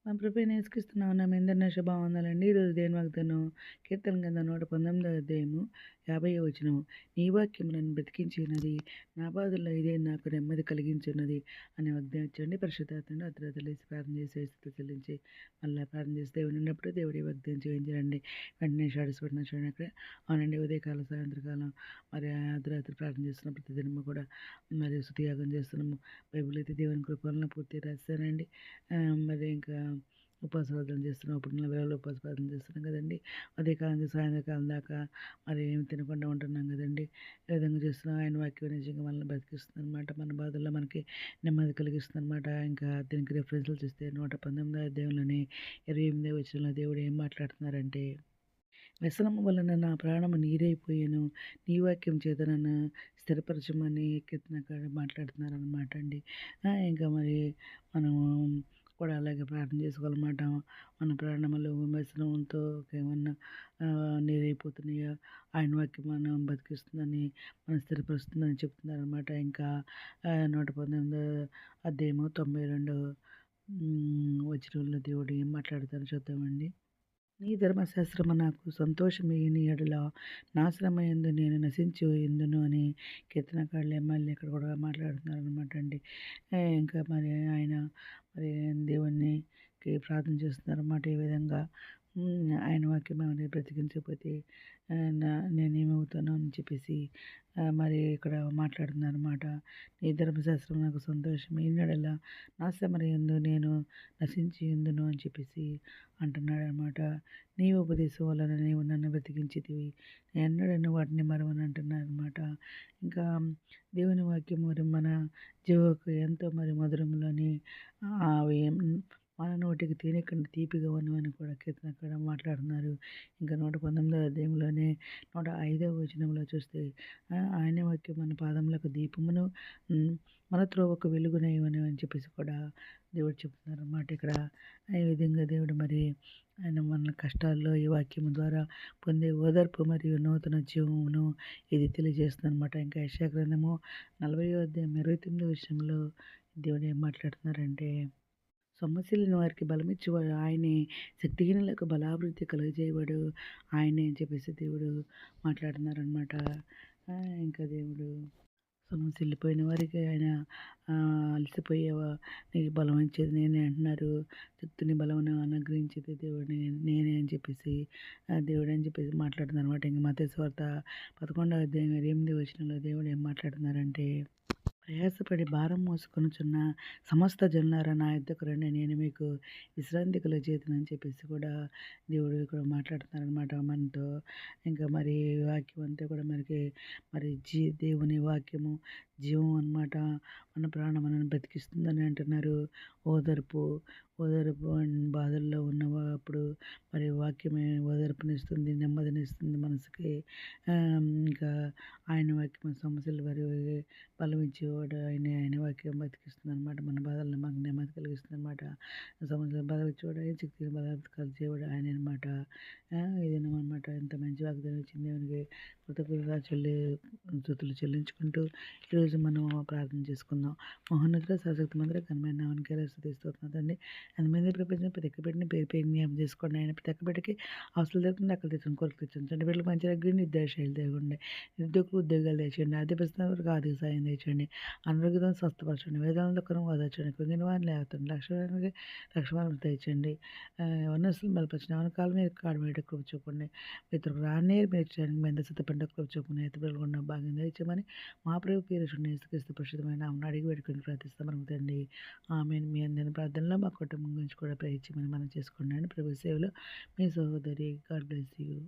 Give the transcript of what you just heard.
మన ప్రభువైన యేసుక్రీస్తునామమున మీ అందరిని శుభవందనాలండి. ఈరోజు దేవుని వాగ్దానం కీర్తన గ్రంథం 119 అధ్యాయము 50వ వచనము. నీ వాక్యము నన్ను బ్రతికించి ఉన్నది, నా బాధల్లో ఇదే నాకు నెమ్మది కలిగించున్నది అనే వాగ్దానం ఇచ్చండి. పరిశుద్ధాత్మను అర్ధరాత్రులు లేసి ప్రార్థన చేసి స్థుతి చెల్లించి మళ్ళీ ప్రార్థన చేసి దేవుడు ఉన్నప్పుడు దేవుడి ఈ వాగ్దానం చేయించండి. వెంటనే షాడిసిపడిన చూడండి అక్కడ. అవునండి, ఉదయకాలం సాయంత్రకాలం మరి అర్ధరాత్రి ప్రార్థన చేస్తున్నాం. ప్రతి దినము కూడా మరి స్తుతియాగం చేస్తున్నాము. బైబిల్ అయితే దేవుని కృపలను పూర్తిగా రాస్తానండి. మరి ఇంకా ఉపవాస ప్రార్థన చేస్తున్నాం. అప్పుడు 40 రోజులు ఉపవాస ప్రార్థన చేస్తున్నాం కదండి. ఉదయకాలం నుంచి సాయంత్రకాలం దాకా మరి ఏమి తినకుండా ఉంటున్నాం కదండి. ఏ విధంగా చేస్తున్నాం, ఆయన వాక్యం నిజంగా మనల్ని బ్రతికిస్తుంది అనమాట. మన బాధల్లో మనకి నెమ్మది కలిగిస్తుంది అనమాట. ఇంకా దీనికి రెఫరెన్స్లు చూస్తే 119 అధ్యాయంలోని 28వ వచనంలో దేవుడు ఏం మాట్లాడుతున్నారంటే, వ్యసనము వలన నా ప్రాణము నీరైపోయాను, నీ వాక్యం చేత నన్ను స్థిరపరచమని కీర్తనకారుడు మాట్లాడుతున్నారనమాట అండి. ఇంకా మరి మనము కూడా అలాగే ప్రార్థన చేసుకోవాలన్నమాట. మన ప్రాణములు వ్యసనంతో ఏమన్నా నీరైపోతున్నాయా, ఆయన వాక్యం మనం బతికిస్తుందని, మనం స్థిరపరుస్తుందని చెప్తున్నారనమాట. ఇంకా 119 అధ్యాయము 92 వచనంలో దేవుడు ఏం మాట్లాడతారో చూద్దామండి. నీ ధర్మశాస్త్రము నాకు సంతోషమేయని ఎడల నాశనమయందు నేను నశించి ఎందును అని కీర్తనకారులు మళ్ళీ ఇక్కడ కూడా మాట్లాడుతున్నారనమాట అండి. ఇంకా మరి ఆయన మరి దేవునికి ప్రార్థన చేస్తున్నారన్నమాట. ఈ విధంగా ఆయన వాక్యం మరి బ్రతికించకపోతే నేనేమవుతాను అని చెప్పేసి మరి ఇక్కడ మాట్లాడుతున్నారన్నమాట. నీ ధర్మశాస్త్రం నాకు సంతోషం ఈనడల నా శ్రమయందు నేను నశించి ఎందును అని చెప్పేసి అంటున్నాడనమాట. నీ ఉపదేశం వలన నీవు నన్ను బ్రతికించితివి, ఎన్నడను వాటిని మరవను అంటున్నారనమాట. ఇంకా దేవుని వాక్యం మరి మన జీవకు ఎంతో మరి మధురంలోని అవి మన నోటికి తేనె కంటే తీపిగా ఉన్నవని కూడా కీర్తనకారుడు మాట్లాడుతున్నారు. ఇంకా 119వ అధ్యాయంలోనే 105వ వచనంలో చూస్తే ఆయన వాక్యం మన పాదములకు దీపమును, మన త్రోవకు వెలుగునయ్యును అని చెప్పేసి కూడా దేవుడు చెప్తున్నారన్నమాట. ఇక్కడ ఈ విధంగా దేవుడు మరి ఆయన మన కష్టాల్లో ఈ వాక్యం ద్వారా పొందే ఓదార్పు మరియు నూతన జీవమును ఇది తెలియజేస్తుందన్నమాట. ఇంకా యెషయా గ్రంథము 40వ అధ్యాయం 29వ వచనంలో దేవుడు ఏం మాట్లాడుతున్నారంటే, సొమ్మసిల్లిన వారికి బలమిచ్చేవాడు ఆయనే, శక్తిహీనులకు బలాభివృద్ధి కలుగజేయవాడు ఆయనే అని చెప్పేసి దేవుడు మాట్లాడుతున్నారనమాట. ఇంకా దేవుడు సొమ్మసిల్లిపోయిన వారికి ఆయన అలసిపోయేవా నీకు బలం ఇచ్చేది నేనే అంటున్నారు. శక్తిని బలమును అనుగ్రహించేది దేవుడు నేనే అని చెప్పేసి దేవుడు అని చెప్పేసి మాట్లాడుతున్నారు అనమాట. ఇంక మత్తయి సువార్త 11వ అధ్యాయం 28వ వచనంలో దేవుడు ఏం మాట్లాడుతున్నారంటే, ప్రయాసపడి భారం మోసుకొనుచున్న సమస్త జనులారా నా యొద్దకు రండి, నేను మీకు విశ్రాంతి కలుగజేయుదునని చెప్పేసి కూడా దేవుడు ఇక్కడ మాట్లాడుతున్నారనమాట మనతో. ఇంకా మరి వాక్యం అంతా కూడా మనకి మరి దేవుని వాక్యము జీవం అనమాట. మన ప్రాణం బ్రతికిస్తుందని అంటున్నారు. ఓదార్పు ఓదార్పు బాధల్లో ఉన్నప్పుడు మరి వాక్యమే ఓదార్పునిస్తుంది, నెమ్మదినిస్తుంది మనసుకి. ఇంకా ఆయన వాక్యం సమస్యలు వారి బలం ఇచ్చేవాడు ఆయనే. ఆయన వాక్యం బతికిస్తుంది అనమాట. మన బాధలను మాకు నెమ్మది కలిగిస్తుంది అనమాట. సమస్యలు బలం ఇచ్చేవాడు ఆయన, శక్తిని బలం కలిగేవాడు ఆయన అనమాట. ఇదేనమాట. ఎంత మంచి వాగ్దానం ఇచ్చింది దేవునికి కృతజ్ఞతలు స్తుతులు చెల్లించుకుంటూ ఈరోజు మనం ప్రార్థన చేసుకుందాం. మహోన్నతుడ సర్వశక్తి మంత్ర ఘనమైన నామమునకే స్తుతిస్తున్నానండి. ఎంతమంది ప్రపంచం ప్రతి ఒక్క బిడ్డని పేరు పేరు జ్ఞాపకం చేసుకోండి. ఆయన ప్రతి ఒక్క బిడ్డకి అవసరం లేకుండా అక్కడ తెచ్చిన కొరకు తెచ్చండి. చంటి బిడ్డలకు మంచి రగ్గుని నిర్దేశాలు తేగండి. నిరుద్యోగులకు ఉద్యోగాలు తెచ్చండి. ఆర్థిక పరిస్థితుల వరకు ఆర్థిక సాయం తెచ్చండి. అనారోగ్యం స్వస్థపరచండి. వేదాలను దుఃఖం ఓదార్చండి. కృంగిన వారిని లేవతండి. లక్ష్యానికి లక్ష్మణం తెచ్చండి. వనరులను బలపరచండి. అవనకాలం మీరు కాడు మీద కృప చూపండి. ఇతరులకు రాని మీరు చేయడానికి మెంద సిద్ధపడ్డ కృప చూపండి. ఎత్తుబడులు ఉన్న భాగ్యం తెచ్చమని మా ప్రభు పేరు యేసుక్రీస్తు పరిశుద్ధమైన నామమున అడిగి పెట్టుకుని ప్రార్థిస్తాం తండ్రి. ఆమేన్. మీ అందరి ప్రార్థనలో మా కుటుంబం గురించి కూడా ప్రయత్నించమని మనం చేసుకోండి. ప్రభు సేవలో మీ సహోదరి. God bless you.